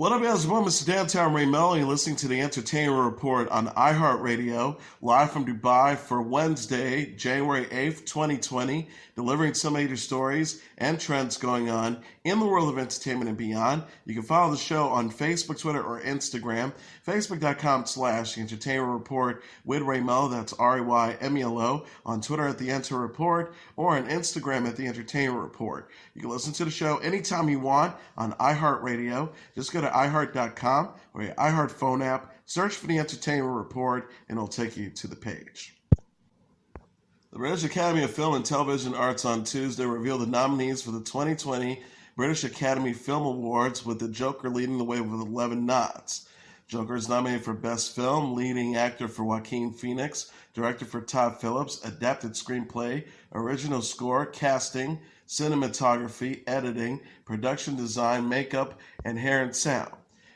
What up, guys? Well, Mr. Downtown Melo. You're listening to the Entertainment Report on iHeartRadio, live from Dubai for Wednesday, January 8th, 2020, delivering some major stories and trends going on in the world of entertainment and beyond. You can follow the show on Facebook, Twitter, or Instagram. Facebook.com/Entertainment Report with Ray Melo, that's RAYMELO, on Twitter at The Enter Report, or on Instagram at The Entertainment Report. You can listen to the show anytime you want on iHeartRadio. Just go to iHeart.com or your iHeart phone app, search for The Entertainment Report, and it'll take you to the page. The British Academy of Film and Television Arts on Tuesday revealed the nominees for the 2020 British Academy Film Awards, with the Joker leading the way with 11 nods. Joker is nominated for Best Film, Leading Actor for Joaquin Phoenix, Director for Todd Phillips, Adapted Screenplay, Original Score, Casting, Cinematography, Editing, Production Design, Makeup, and Hair and Sound.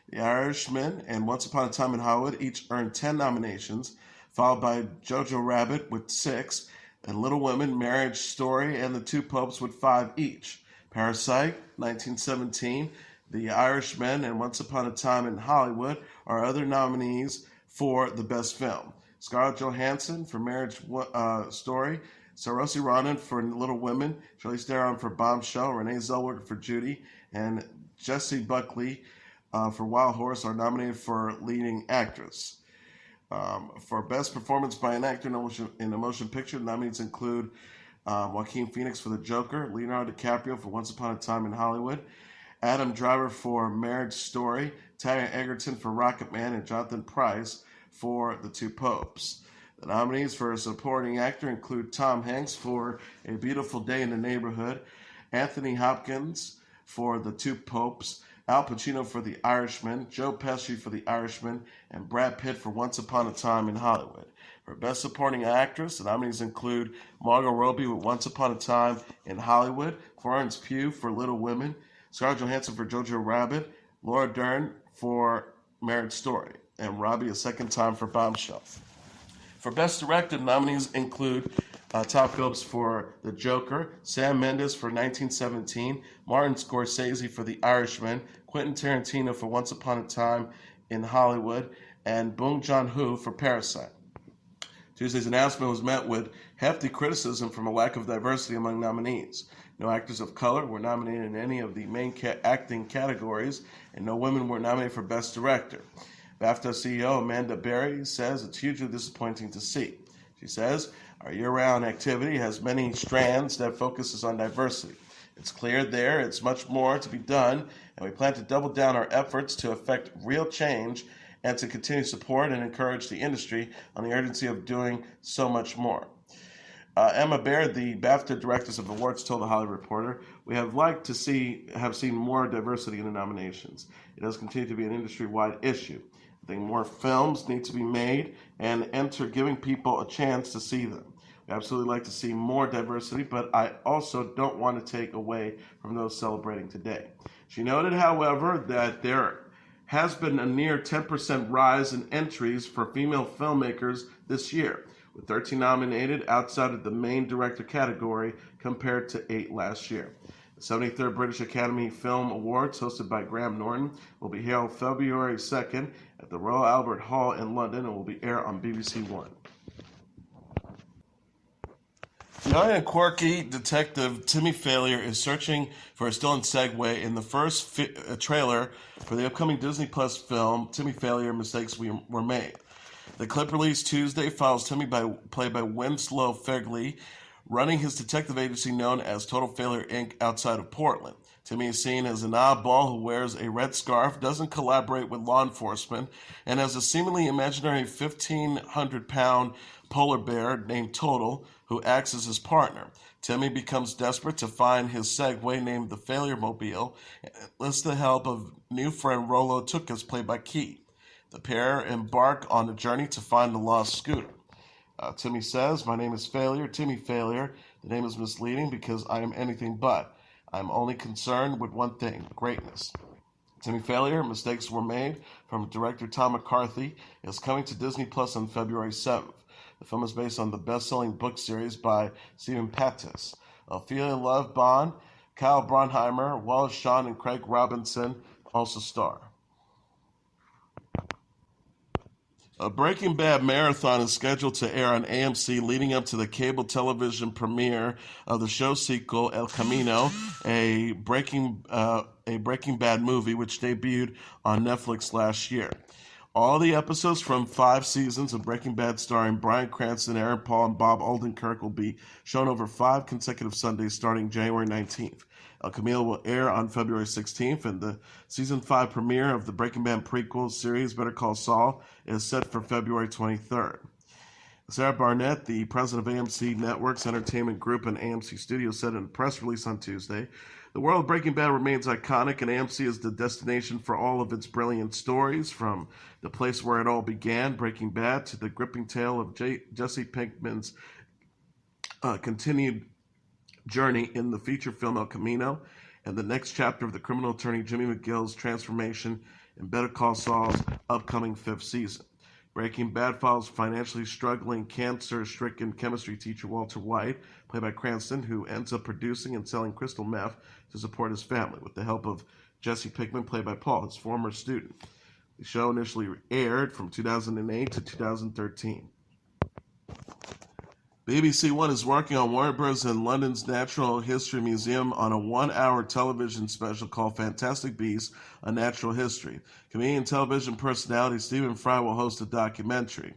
The Irishman and Once Upon a Time in Hollywood each earned 10 nominations, followed by Jojo Rabbit with 6, and Little Women, Marriage Story, and The Two Popes with 5 each. Parasite, 1917, The Irishman, and Once Upon a Time in Hollywood are other nominees for the Best Film. Scarlett Johansson for Marriage Story, Saoirse Ronan for Little Women, Charlize Theron for Bombshell, Renee Zellweger for Judy, and Jessie Buckley for Wild Horse are nominated for Leading Actress. For Best Performance by an Actor in a Motion Picture, the nominees include Joaquin Phoenix for The Joker, Leonardo DiCaprio for Once Upon a Time in Hollywood, Adam Driver for Marriage Story, Taron Egerton for Rocketman, and Jonathan Pryce for The Two Popes. The nominees for a supporting actor include Tom Hanks for A Beautiful Day in the Neighborhood, Anthony Hopkins for The Two Popes, Al Pacino for The Irishman, Joe Pesci for The Irishman, and Brad Pitt for Once Upon a Time in Hollywood. For Best Supporting Actress, the nominees include Margot Robbie with Once Upon a Time in Hollywood, Florence Pugh for Little Women, Scarlett Johansson for Jojo Rabbit, Laura Dern for Marriage Story, and Robbie a second time for Bombshell. For Best Director, nominees include Todd Phillips for The Joker, Sam Mendes for 1917, Martin Scorsese for The Irishman, Quentin Tarantino for Once Upon a Time in Hollywood, and Bong Joon-ho for Parasite. Tuesday's announcement was met with hefty criticism from a lack of diversity among nominees. No actors of color were nominated in any of the main acting categories, and no women were nominated for Best Director. BAFTA CEO Amanda Berry says it's hugely disappointing to see. She says, "Our year-round activity has many strands that focuses on diversity. It's clear there is much more to be done, and we plan to double down our efforts to effect real change and to continue to support and encourage the industry on the urgency of doing so much more." Emma Baird, the BAFTA Directors of Awards, told The Hollywood Reporter, "We have liked to have seen more diversity in the nominations. It does continue to be an industry-wide issue. I think more films need to be made and enter giving people a chance to see them. We absolutely like to see more diversity, but I also don't want to take away from those celebrating today." She noted, however, that there has been a near 10% rise in entries for female filmmakers this year, with 13 nominated outside of the main director category compared to 8 last year. The 73rd British Academy Film Awards, hosted by Graham Norton, will be held February 2nd at the Royal Albert Hall in London and will be aired on BBC One. Young and quirky detective Timmy Failure is searching for a stolen Segway in the first trailer for the upcoming Disney Plus film, Timmy Failure, Mistakes Were Made. The clip released Tuesday follows Timmy, played by Winslow Fegley, running his detective agency known as Total Failure Inc. outside of Portland. Timmy is seen as an oddball who wears a red scarf, doesn't collaborate with law enforcement, and has a seemingly imaginary 1,500-pound polar bear named Total, who acts as his partner. Timmy becomes desperate to find his Segway, named the Failure Mobile, and enlists the help of new friend Rolo Tukas, played by Key. The pair embark on a journey to find the lost scooter. Timmy says, "My name is Failure, Timmy Failure. The name is misleading because I am anything but. I'm only concerned with one thing, greatness." Timmy Failure, Mistakes Were Made, from director Tom McCarthy, is coming to Disney Plus on February 7th. The film is based on the best-selling book series by Stephen Pattis. Ophelia Love Bond, Kyle Bronheimer, Wallace Shawn, and Craig Robinson also star. A Breaking Bad marathon is scheduled to air on AMC leading up to the cable television premiere of the show sequel El Camino, a Breaking Bad movie which debuted on Netflix last year. All the episodes from 5 seasons of Breaking Bad starring Bryan Cranston, Aaron Paul, and Bob Odenkirk will be shown over 5 consecutive Sundays starting January 19th. El Camino will air on February 16th, and the Season 5 premiere of the Breaking Bad prequel series Better Call Saul is set for February 23rd. Sarah Barnett, the president of AMC Networks Entertainment Group and AMC Studios, said in a press release on Tuesday, "The world of Breaking Bad remains iconic, and AMC is the destination for all of its brilliant stories, from the place where it all began, Breaking Bad, to the gripping tale of Jesse Pinkman's continued journey in the feature film El Camino, and the next chapter of the criminal attorney Jimmy McGill's transformation in Better Call Saul's upcoming 5th season. Breaking Bad follows financially struggling, cancer-stricken chemistry teacher Walter White, played by Cranston, who ends up producing and selling crystal meth to support his family, with the help of Jesse Pinkman, played by Paul, his former student. The show initially aired from 2008 to 2013. BBC One is working on Warner Bros. And London's Natural History Museum on a 1-hour television special called Fantastic Beasts: A Natural History. Comedian television personality Stephen Fry will host a documentary.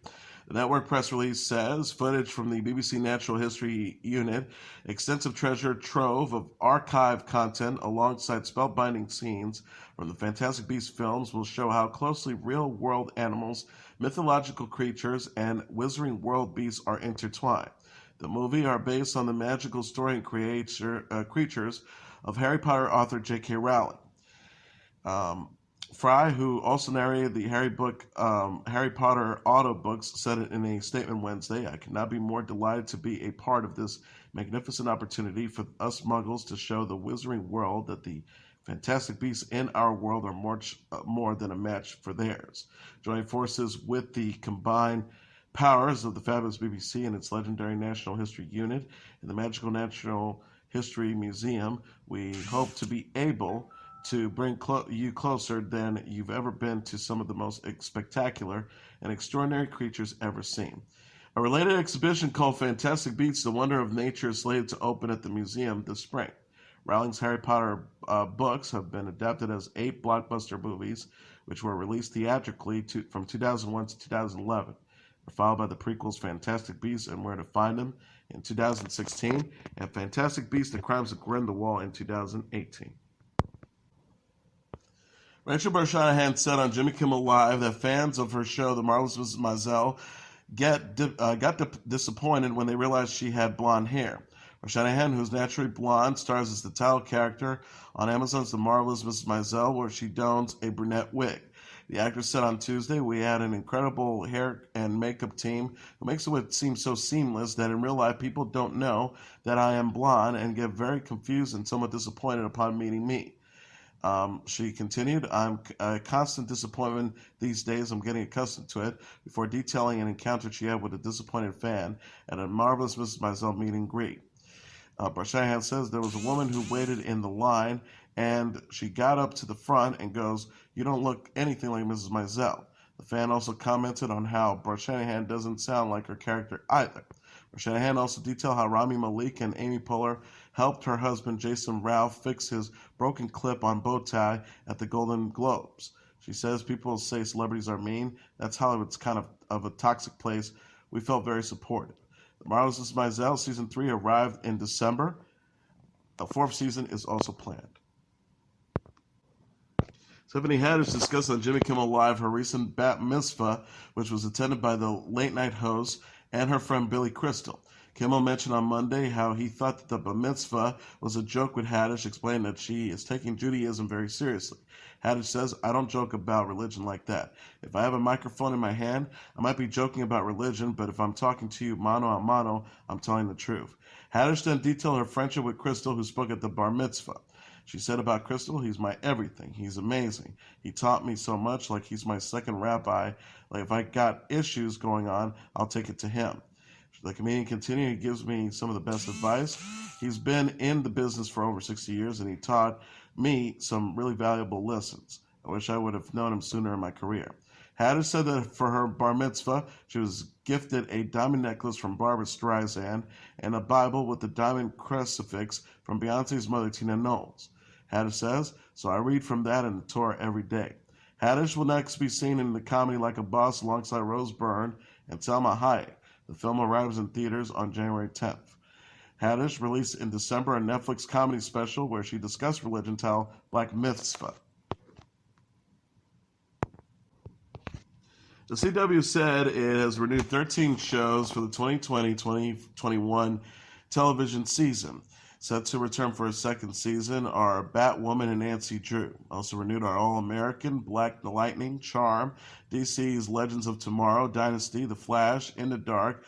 The network press release says footage from the BBC Natural History Unit, extensive treasure trove of archive content alongside spellbinding scenes from the Fantastic Beasts films will show how closely real-world animals, mythological creatures, and Wizarding World beasts are intertwined. The movie are based on the magical story and creatures of Harry Potter author J.K. Rowling. Fry, who also narrated the Harry Potter audiobooks, said it in a statement Wednesday, "I could not be more delighted to be a part of this magnificent opportunity for us Muggles to show the Wizarding World that the Fantastic Beasts in our world are much more than a match for theirs. Joining forces with the combined powers of the fabulous BBC and its legendary National History Unit and the Magical Natural History Museum, we hope to be able to bring you closer than you've ever been to some of the most spectacular and extraordinary creatures ever seen." A related exhibition called Fantastic Beasts: The Wonder of Nature is slated to open at the museum this spring. Rowling's Harry Potter books have been adapted as 8 blockbuster movies, which were released theatrically from 2001 to 2011. They're followed by the prequels Fantastic Beasts and Where to Find Them in 2016, and Fantastic Beasts: The Crimes of Grindelwald in 2018. Rachel Brosnahan said on Jimmy Kimmel Live that fans of her show, The Marvelous Mrs. Maisel, got disappointed when they realized she had blonde hair. Brosnahan, who's naturally blonde, stars as the title character on Amazon's The Marvelous Mrs. Maisel, where she dons a brunette wig. The actress said on Tuesday, "We had an incredible hair and makeup team who makes it seem so seamless that in real life people don't know that I am blonde and get very confused and somewhat disappointed upon meeting me." She continued, "I'm a constant disappointment these days. I'm getting accustomed to it," before detailing an encounter she had with a disappointed fan at a Marvelous Mrs. Maisel meet and greet. Brosnahan says there was a woman who waited in the line, and she got up to the front and goes, "You don't look anything like Mrs. Maisel." The fan also commented on how Brosnahan doesn't sound like her character either. Brosnahan also detailed how Rami Malek and Amy Poehler helped her husband Jason Ralph fix his broken clip on bow tie at the Golden Globes. She says, "People say celebrities are mean. That's Hollywood's kind of a toxic place. We felt very supported." The Marvelous Mrs. Maisel Season 3 arrived in December. A 4th season is also planned. Tiffany Haddish discussed on Jimmy Kimmel Live her recent bat mitzvah, which was attended by the late-night host and her friend Billy Crystal. Kimmel mentioned on Monday how he thought that the bat mitzvah was a joke with Haddish, explaining that she is taking Judaism very seriously. Haddish says, "I don't joke about religion like that. If I have a microphone in my hand, I might be joking about religion, but if I'm talking to you mano a mano, I'm telling the truth." Haddish then detailed her friendship with Crystal, who spoke at the bar mitzvah. She said about Crystal, "He's my everything. He's amazing. He taught me so much, like he's my second rabbi. Like if I got issues going on, I'll take it to him." The comedian continued, "He gives me some of the best advice. He's been in the business for over 60 years, and he taught me some really valuable lessons. I wish I would have known him sooner in my career." Haddish said that for her bar mitzvah, she was gifted a diamond necklace from Barbra Streisand and a Bible with the diamond crucifix from Beyonce's mother, Tina Knowles. Haddish says, "So I read from that in the Torah every day." Haddish will next be seen in the comedy Like a Boss alongside Rose Byrne and Salma Hayek. The film arrives in theaters on January 10th. Haddish released in December a Netflix comedy special where she discussed religion titled Black Mitzvah. The CW said it has renewed 13 shows for the 2020-2021 television season. Set to return for a second season are Batwoman and Nancy Drew. Also renewed are All-American, Black Lightning, Charm, DC's Legends of Tomorrow, Dynasty, The Flash, In the Dark,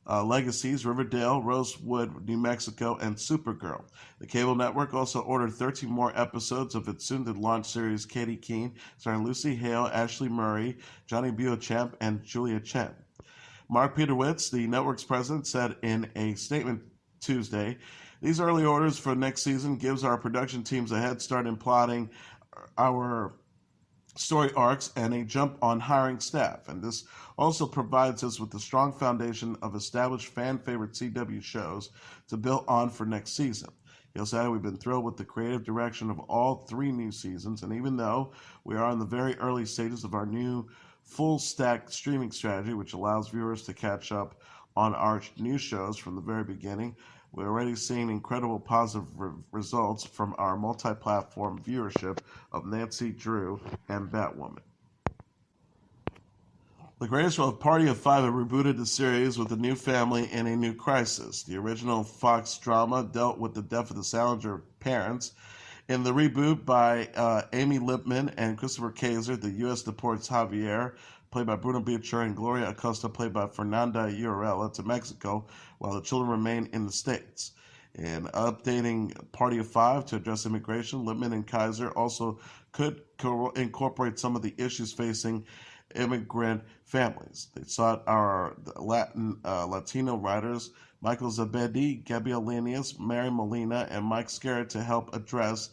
Legacies, Riverdale, Rosewood, New Mexico, and Supergirl. The cable network also ordered 13 more episodes of its soon-to-launch series Katie Keene, starring Lucy Hale, Ashley Murray, Johnny Beauchamp, and Julia Chen. Mark Peterwitz, the network's president, said in a statement Tuesday, "These early orders for next season gives our production teams a head start in plotting our story arcs and a jump on hiring staff, and this also provides us with a strong foundation of established fan-favorite CW shows to build on for next season." He also added, "We've been thrilled with the creative direction of all 3 new seasons, and even though we are in the very early stages of our new full-stack streaming strategy, which allows viewers to catch up on our new shows from the very beginning, we're already seeing incredible positive results from our multi-platform viewership of Nancy Drew and Batwoman." The Greatest Party of Five have rebooted the series with a new family and a new crisis. The original Fox drama dealt with the death of the Salinger parents. In the reboot by Amy Lipman and Christopher Kaiser, the U.S. deports Javier, played by Bruno Bucher, and Gloria Acosta, played by Fernanda Urella, to Mexico, while the children remain in the States. In updating Party of Five to address immigration, Lipman and Kaiser also could incorporate some of the issues facing immigrant families. They sought our Latino writers Michael Zabedi, Gabriel Lanius, Mary Molina, and Mike Scarrett to help address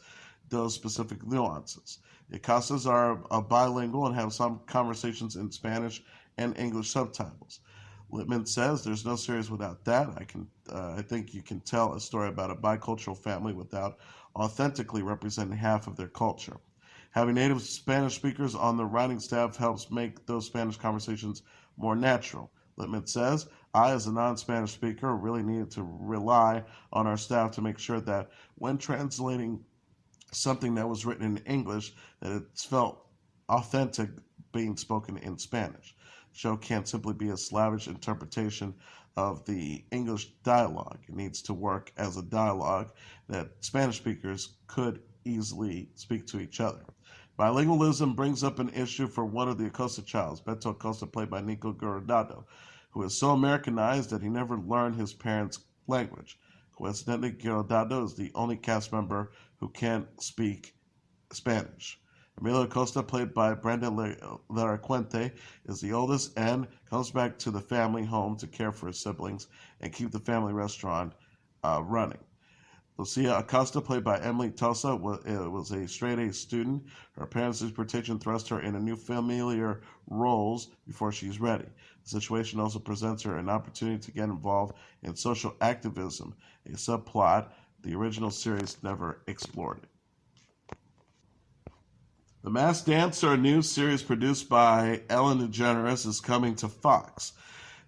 those specific nuances. The Acostas are bilingual and have some conversations in Spanish and English subtitles. Littman says there's no series without that. I think you can tell a story about a bicultural family without authentically representing half of their culture. Having native Spanish speakers on the writing staff helps make those Spanish conversations more natural. Littman says, "I, as a non-Spanish speaker, really needed to rely on our staff to make sure that when translating something that was written in English, that it felt authentic being spoken in Spanish. The show can't simply be a slavish interpretation of the English dialogue. It needs to work as a dialogue that Spanish speakers could easily speak to each other." Bilingualism brings up an issue for one of the Acosta childs, Beto Acosta, played by Nico Guardado, who is so Americanized that he never learned his parents' language. Coincidentally, Guardado is the only cast member who can't speak Spanish. Emilio Acosta, played by Brandon Laracuente, is the oldest and comes back to the family home to care for his siblings and keep the family restaurant running. Lucia Acosta, played by Emily Tosa, was a straight-A student. Her parents' deportation thrust her into new familiar roles before she's ready. The situation also presents her an opportunity to get involved in social activism, a subplot the original series never explored. The Masked Dancer, a new series produced by Ellen DeGeneres, is coming to Fox.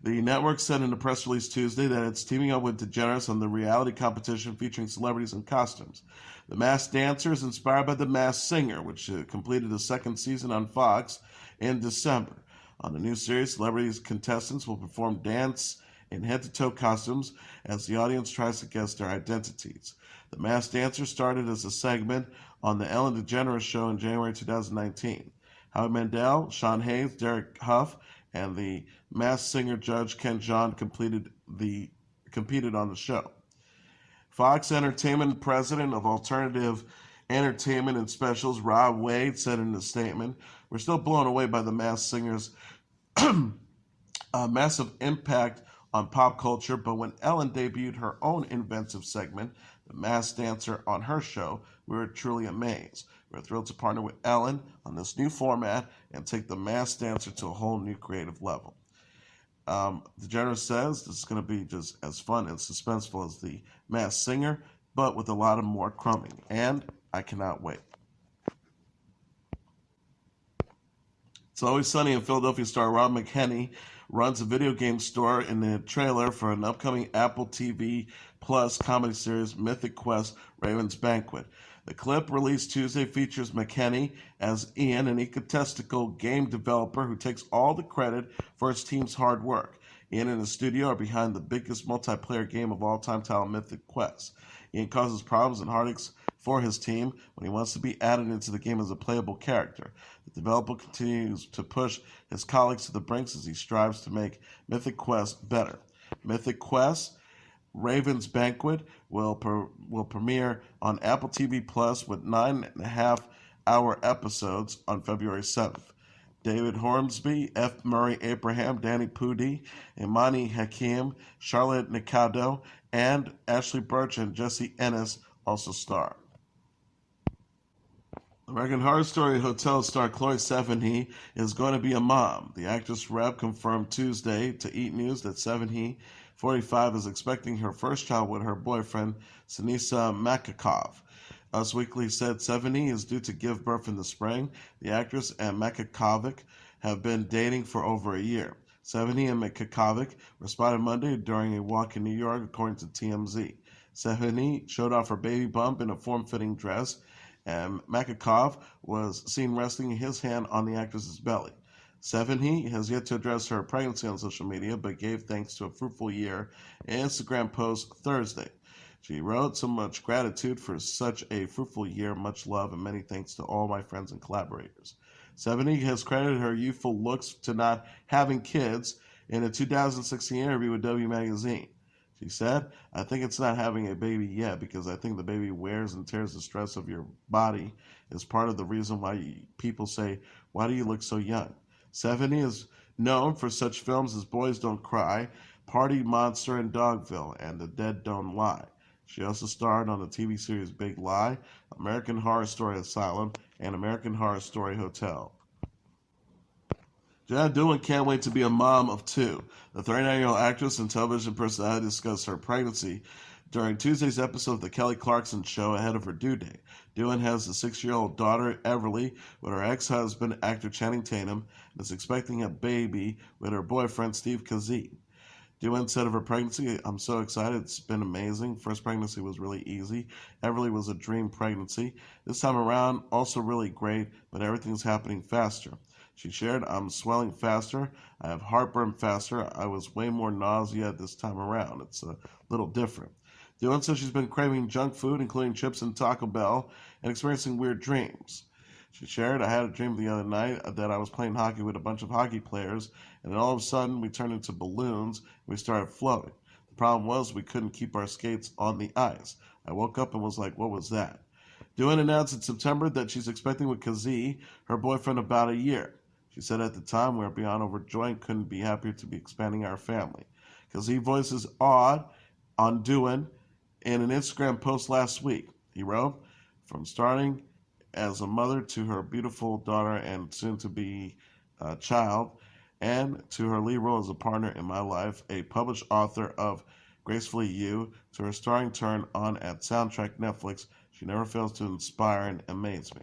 The network said in a press release Tuesday that it's teaming up with DeGeneres on the reality competition featuring celebrities in costumes. The Masked Dancer is inspired by The Masked Singer, which completed the second season on Fox in December. On the new series, celebrities contestants will perform dance in head-to-toe costumes as the audience tries to guess their identities. The Masked Dancer started as a segment on the Ellen DeGeneres Show in January 2019. Howie Mandel, Sean Hayes, Derek Huff, and the Masked Singer judge Ken Jeong competed on the show. Fox Entertainment president of Alternative Entertainment and Specials, Rob Wade, said in a statement, "We're still blown away by the Masked Singer's massive impact on pop culture, but when Ellen debuted her own inventive segment, The Masked Dancer, on her show, we were truly amazed. We're thrilled to partner with Ellen on this new format and take The Masked Dancer to a whole new creative level. DeGeneres says this is going to be just as fun and suspenseful as The Masked Singer, but with a lot of more crumbing, and I cannot wait. It's Always Sunny in Philadelphia star Rob McElhenney runs a video game store in the trailer for an upcoming Apple TV Plus comedy series, Mythic Quest, Raven's Banquet. The clip, released Tuesday, features McElhenney as Ian, an egotistical game developer who takes all the credit for his team's hard work. Ian and his studio are behind the biggest multiplayer game of all time, titled Mythic Quest. Ian causes problems and heartaches for his team when he wants to be added into the game as a playable character. The developer continues to push his colleagues to the brinks as he strives to make Mythic Quest better. Mythic Quest Raven's Banquet will premiere on Apple TV Plus with 9.5-hour episodes on February 7th. David Hornsby, F. Murray Abraham, Danny Pudi, Imani Hakim, Charlotte Nicado, and Ashley Birch and Jesse Ennis also star. American Horror Story Hotel star Chloe Sevigny is going to be a mom. The actress rep confirmed Tuesday to Eat News that Sevigny, 45, is expecting her first child with her boyfriend, Sinisa Makakov. Us Weekly said Sevigny is due to give birth in the spring. The actress and Makakovic have been dating for over a year. Sevigny and Makakovic were spotted Monday during a walk in New York, according to TMZ. Sevigny showed off her baby bump in a form-fitting dress, and Makakov was seen resting his hand on the actress's belly. Sevigny has yet to address her pregnancy on social media, but gave thanks to a fruitful year in an Instagram post Thursday. She wrote, "So much gratitude for such a fruitful year, much love, and many thanks to all my friends and collaborators." Sevigny has credited her youthful looks to not having kids in a 2016 interview with W Magazine. She said, "I think it's not having a baby yet, because I think the baby wears and tears the stress of your body is part of the reason why people say, 'Why do you look so young?'" Sevigny is known for such films as Boys Don't Cry, Party Monster, and Dogville, and The Dead Don't Lie. She also starred on the TV series Big Lie, American Horror Story Asylum, and American Horror Story Hotel. Jenna Dewan can't wait to be a mom of two. The 39-year-old actress and television personality discussed her pregnancy during Tuesday's episode of The Kelly Clarkson Show ahead of her due date. Dewan has a 6-year-old daughter, Everly, with her ex-husband, actor Channing Tatum, and is expecting a baby with her boyfriend, Steve Kazee. Dewan said of her pregnancy, "I'm so excited. It's been amazing. First pregnancy was really easy. Everly was a dream pregnancy. This time around, also really great, but everything's happening faster." She shared, "I'm swelling faster. I have heartburn faster. I was way more nausea this time around. It's a little different." Dewan says she's been craving junk food, including chips and Taco Bell, and experiencing weird dreams. She shared, "I had a dream the other night that I was playing hockey with a bunch of hockey players, and then all of a sudden we turned into balloons and we started floating. The problem was we couldn't keep our skates on the ice. I woke up and was like, what was that?" Dewan announced in September that she's expecting with Kazee, her boyfriend, about a year. She said, "At the time, we were beyond overjoyed and couldn't be happier to be expanding our family." Kazee voices awed on Dewan in an Instagram post last week. He wrote, "From starting as a mother to her beautiful daughter and soon-to-be child, and to her lead role as a partner in my life, a published author of Gracefully You, to her starring turn on at Soundtrack Netflix, she never fails to inspire and amaze me."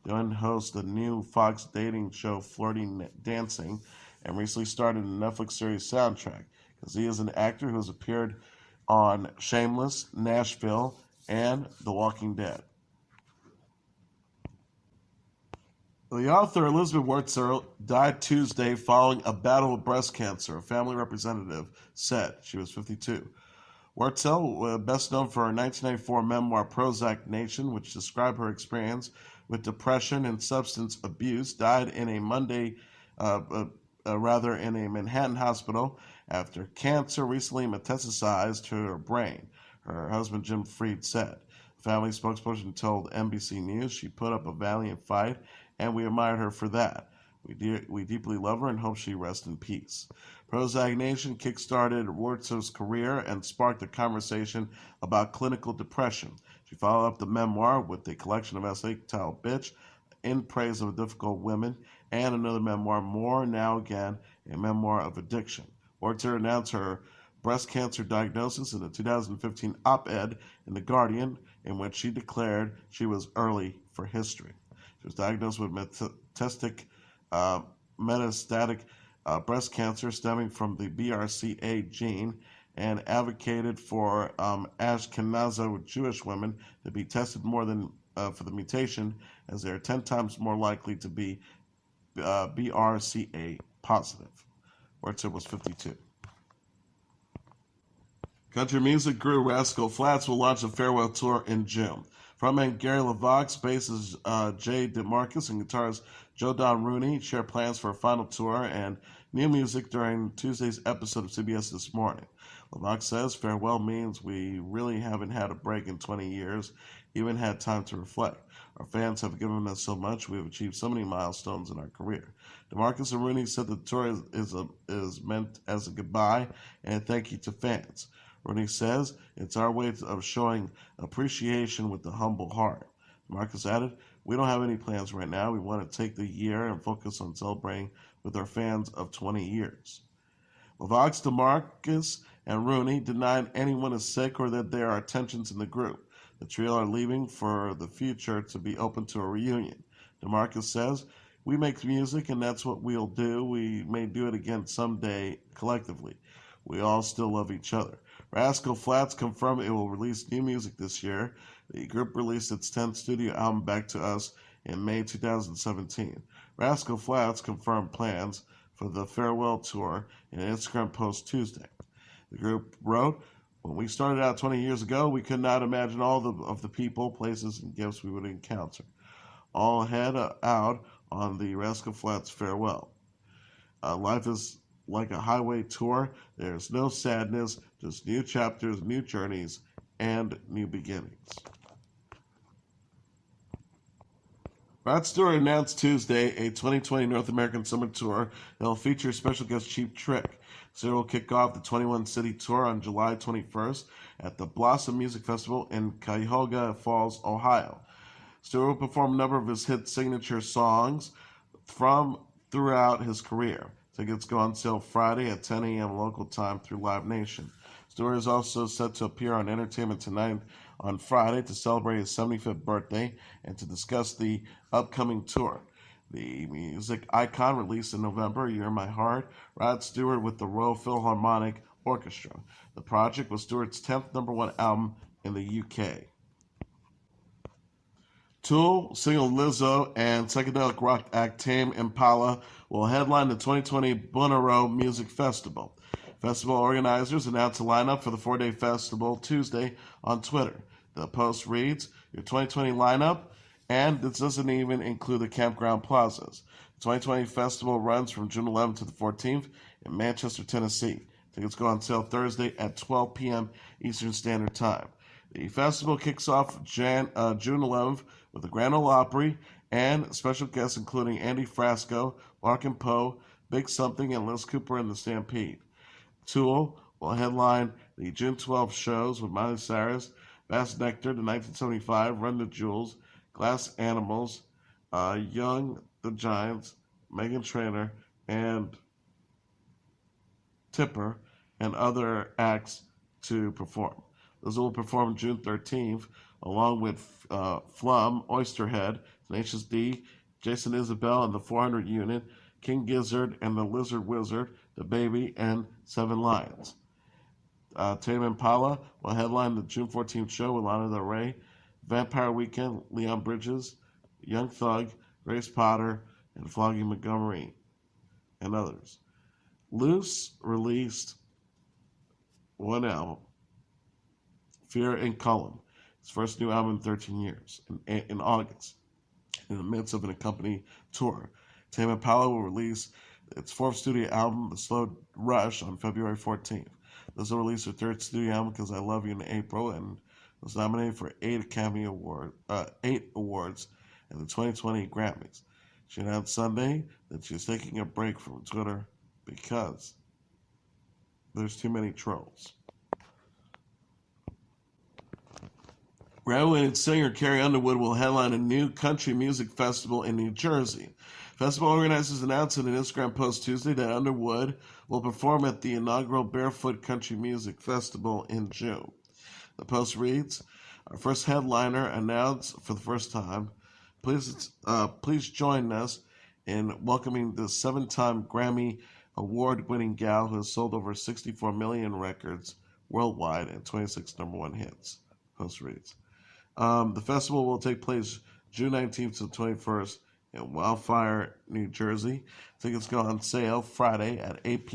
Dewan hosts the new Fox dating show Flirty Dancing and recently started the Netflix series Soundtrack. Kazee is an actor who has appeared on Shameless, Nashville, and The Walking Dead. The author Elizabeth Wurtzel died Tuesday following a battle with breast cancer, a family representative said. She was 52. Wurtzel, best known for her 1994 memoir Prozac Nation, which described her experience with depression and substance abuse, died in a in a Manhattan hospital after cancer recently metastasized to her brain, her husband Jim Freed said. The family spokesperson told NBC News she put up a valiant fight, and we admired her for that. We deeply love her and hope she rests in peace. Prozac Nation kickstarted Wurtzel's career and sparked a conversation about clinical depression. She followed up the memoir with a collection of essays titled Bitch, in praise of difficult women, and another memoir, More Now Again, a memoir of addiction. Wurtzel announced her breast cancer diagnosis in a 2015 op-ed in The Guardian, in which she declared she was early for history. She was diagnosed with metastatic breast cancer stemming from the BRCA gene, and advocated for Ashkenazi Jewish women to be tested more than for the mutation, as they are 10 times more likely to be BRCA positive. Wurtzel was 52. Country music guru Rascal Flatts will launch a farewell tour in June. Frontman Gary LeVox, bassist Jay DeMarcus, and guitarist Joe Don Rooney share plans for a final tour and new music during Tuesday's episode of CBS This Morning. LeVox says, "Farewell means we really haven't had a break in 20 years, even had time to reflect. Our fans have given us so much, we have achieved so many milestones in our career." DeMarcus and Rooney said the tour is meant as a goodbye and a thank you to fans. Rooney says, "It's our way of showing appreciation with a humble heart." DeMarcus added, "We don't have any plans right now. We want to take the year and focus on celebrating with our fans of 20 years. LeVox, DeMarcus, and Rooney denied anyone is sick or that there are tensions in the group. The trio are leaving for the future to be open to a reunion. DeMarcus says, "We make music and that's what we'll do. We may do it again someday collectively. We all still love each other." Rascal Flatts confirmed it will release new music this year. The group released its 10th studio album, Back to Us, in May 2017. Rascal Flatts confirmed plans for the farewell tour in an Instagram post Tuesday. The group wrote, "When we started out 20 years ago, we could not imagine all of the people, places, and gifts we would encounter. All head out on the Rascal Flatts farewell. Life is like a highway tour. There's no sadness, just new chapters, new journeys, and new beginnings." Rod Stewart announced Tuesday a 2020 North American Summer Tour that will feature special guest Cheap Trick. Stewart will kick off the 21-city tour on July 21st at the Blossom Music Festival in Cuyahoga Falls, Ohio. Stewart will perform a number of his hit signature songs from throughout his career. Tickets go on sale Friday at 10 a.m. local time through Live Nation. Stewart is also set to appear on Entertainment Tonight on Friday to celebrate his 75th birthday and to discuss the upcoming tour. The music icon released in November, "You're My Heart," Rod Stewart with the Royal Philharmonic Orchestra. The project was Stewart's 10th #1 album in the UK. Tool, single Lizzo, and psychedelic rock act Tame Impala will headline the 2020 Bonnaroo Music Festival. Festival organizers announced a lineup for the 4-day festival Tuesday on Twitter. The post reads, "Your 2020 lineup," and this doesn't even include the campground plazas. The 2020 festival runs from June 11th to the 14th in Manchester, Tennessee. Tickets go on sale Thursday at 12 p.m. Eastern Standard Time. The festival kicks off June 11th with the Grand Ole Opry and special guests including Andy Frasco, Larkin Poe, Big Something, and Liz Cooper and the Stampede. Tool will headline the June 12th shows with Miley Cyrus, Bass Nectar, the 1975, Run the Jewels, Glass Animals, Young the Giants, Meghan Trainor, and Tipper, and other acts to perform. Lizzo will perform June 13th, along with Flum, Oysterhead, Tenacious D, Jason Isabel and the 400 Unit, King Gizzard and the Lizard Wizard, The Baby, and Seven Lions. Tame Impala will headline the June 14th show with Lana Del Rey, Vampire Weekend, Leon Bridges, Young Thug, Grace Potter, and Floggy Montgomery, and others. Luce released one album, Fear and Column, his first new album in 13 years, in August, in the midst of an accompanied tour. Tame Impala will release its fourth studio album, The Slow Rush, on February 14th. This will release her third studio album, Because I Love You, in April, and was nominated for 8 awards at the 2020 Grammys. She announced Sunday that she's taking a break from Twitter because there's too many trolls. Grammy-winning singer Carrie Underwood will headline a new country music festival in New Jersey. Festival organizers announced in an Instagram post Tuesday that Underwood will perform at the inaugural Barefoot Country Music Festival in June. The post reads, "Our first headliner announced for the first time. Please join us in welcoming the 7-time Grammy award-winning gal who has sold over 64 million records worldwide and 26 number one hits." Post reads. The festival will take place June 19th to 21st in Wildfire, New Jersey. Tickets go on sale Friday at 8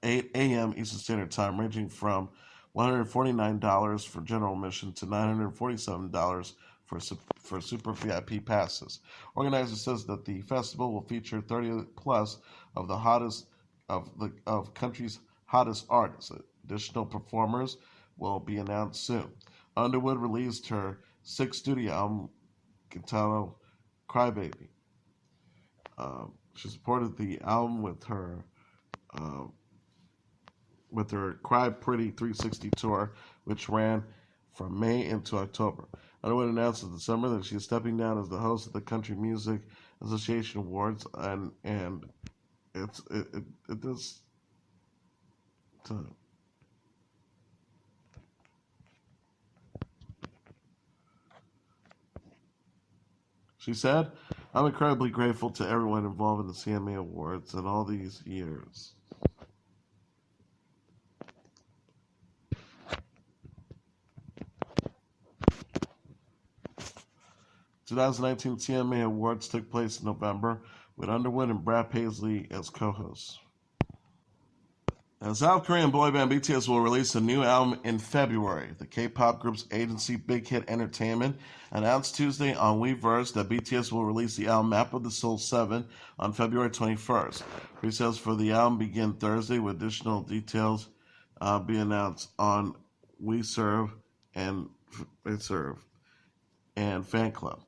a.m. Eastern Standard Time, ranging from $149 for general admission to $947 for super VIP passes. Organizer says that the festival will feature 30 plus of the hottest of country's hottest artists. Additional performers will be announced soon. Underwood released her 6th studio album, entitled Crybaby. She supported the album with her Cry Pretty 360 tour, which ran from May into October. Underwood announced in December that she is stepping down as the host of the Country Music Association Awards, and it does time. She said, "I'm incredibly grateful to everyone involved in the CMA Awards and all these years. 2019 CMA Awards took place in November with Underwood and Brad Paisley as co-hosts. Now, South Korean boy band BTS will release a new album in February. The K-pop group's agency Big Hit Entertainment announced Tuesday on Weverse that BTS will release the album Map of the Soul 7 on February 21st. Pre-sales for the album begin Thursday, with additional details being announced on WeServe and Fan Club.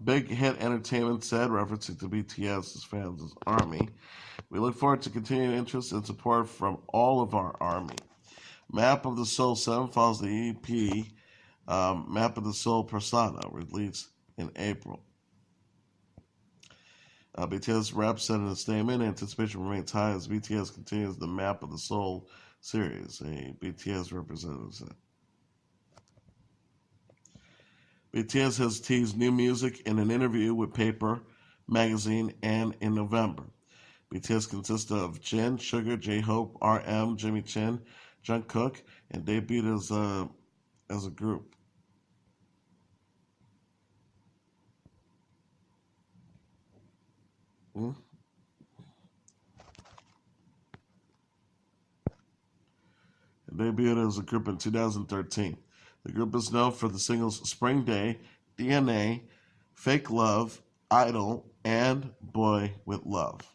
Big Hit Entertainment said, referencing to BTS's fans' army, "We look forward to continued interest and support from all of our army." Map of the Soul 7 follows the EP Map of the Soul Persona, released in April. BTS rep said in a statement, "Anticipation remains high as BTS continues the Map of the Soul series," a BTS representative said. BTS has teased new music in an interview with Paper magazine and in November. BTS consists of Jin, Sugar, J-Hope, RM, Jimmy Chin, Jungkook, and debuted as a group. Debuted as a group in 2013. The group is known for the singles Spring Day, DNA, Fake Love, Idol, and Boy with Love.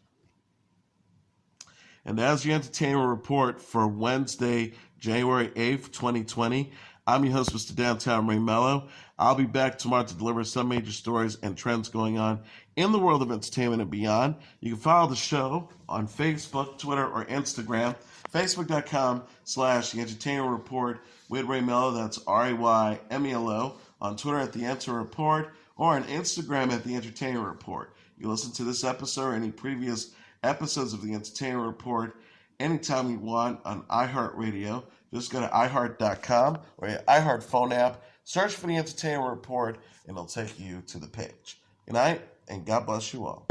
And as your entertainment report for Wednesday, January 8th, 2020, I'm your host, Mr. Downtown Ray Melo. I'll be back tomorrow to deliver some major stories and trends going on in the world of entertainment and beyond. You can follow the show on Facebook, Twitter, or Instagram. Facebook.com/The Entertainment Report with Ray Melo. That's RAYMELO. On Twitter at The Enter Report, or on Instagram at The Entertainment Report. You listen to this episode or any previous episodes of The Entertainment Report anytime you want on iHeartRadio. Just go to iHeart.com or your iHeart phone app, search for The Entertainment Report, and it'll take you to the page. Good night, and God bless you all.